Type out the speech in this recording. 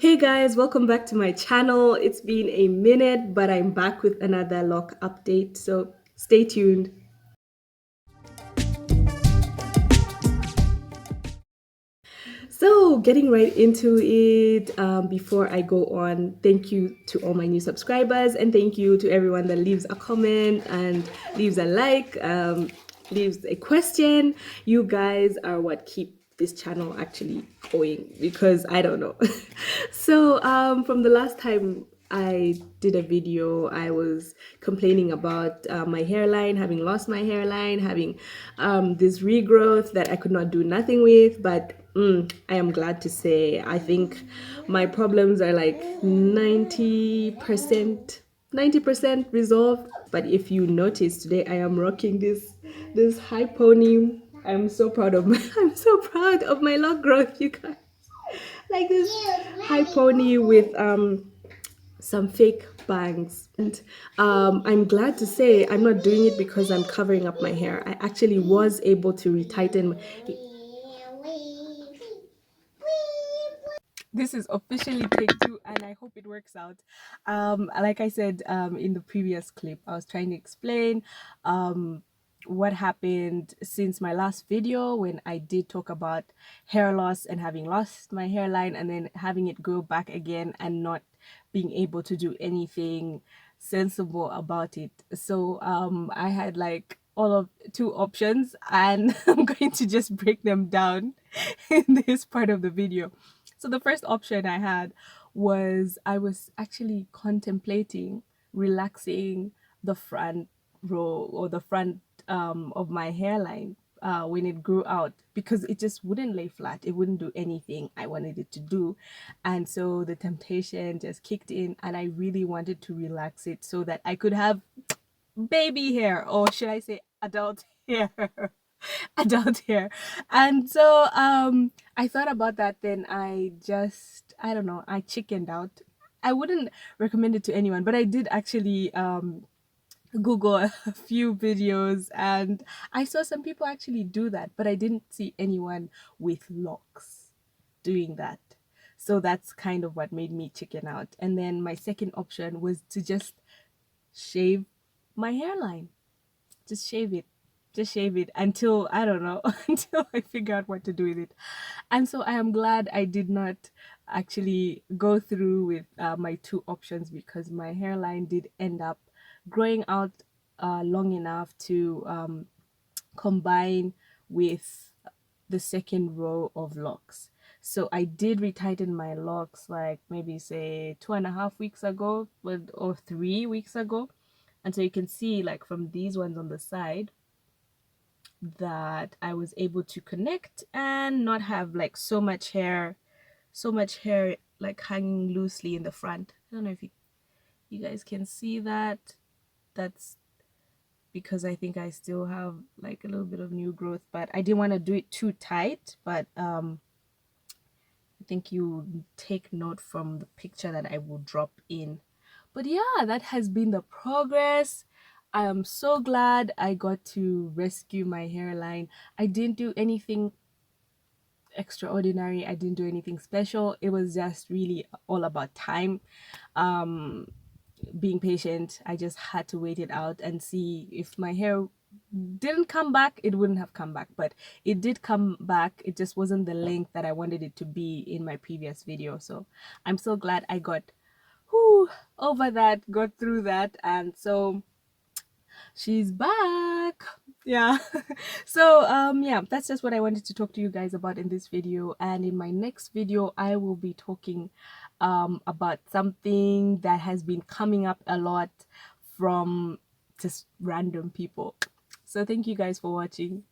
Hey guys, welcome back to my channel. It's been a minute, but I'm back with another lock update, so stay tuned. So, getting right into it, before I go on, thank you to all my new subscribers, and thank you to everyone that leaves a comment and leaves a like, leaves a question. You guys are what keep this channel actually going because I don't know. So, from the last time I did a video, I was complaining about my hairline, having lost my hairline, having this regrowth that I could not do nothing with. But I am glad to say I think my problems are like 90% resolved. But if you notice today, I am rocking this high pony. I'm so proud of my I'm so proud of my lock growth, you guys. Like this high pony with some fake bangs. And I'm glad to say I'm not doing it because I'm covering up my hair. I actually was able to retighten. This is officially take two, and I hope it works out. Like I said in the previous clip, I was trying to explain what happened since my last video when I did talk about hair loss and having lost my hairline and then having it grow back again and not being able to do anything sensible about it. So I had like all of two options, and I'm going to just break them down in this part of the video. So the first option I had was I was actually contemplating relaxing the front row or the front of my hairline when it grew out, because it just wouldn't lay flat. It wouldn't do anything I wanted it to do. And so the temptation just kicked in, and I really wanted to relax it so that I could have baby hair, or should I say adult hair. Adult hair. And so I thought about that, then I don't know, I chickened out. I wouldn't recommend it to anyone, but I did actually Google a few videos, and I saw some people actually do that, but I didn't see anyone with locks doing that. So that's kind of what made me chicken out. And then my second option was to just shave my hairline. Just shave it. Just shave it until I don't know, until I figure out what to do with it. And so I am glad I did not actually go through with my two options, because my hairline did end up growing out long enough to combine with the second row of locks. So I did retighten my locks like maybe say 2.5 weeks ago, or 3 weeks ago. And so you can see like from these ones on the side that I was able to connect and not have like so much hair like hanging loosely in the front. I don't know if you guys can see that. That's because I think I still have like a little bit of new growth, but I didn't want to do it too tight. But I think you take note from the picture that I will drop in. But yeah, that has been the progress. I am so glad I got to rescue my hairline. I didn't do anything extraordinary. I didn't do anything special. It was just really all about time. Being patient. I just had to wait it out and see. If my hair didn't come back, it wouldn't have come back, but it did come back. It just wasn't the length that I wanted it to be in my previous video. So I'm so glad I got over that, got through that, and so she's back. Yeah. So yeah, that's just what I wanted to talk to you guys about in this video. And in my next video I will be talking about something that has been coming up a lot from just random people. So thank you guys for watching.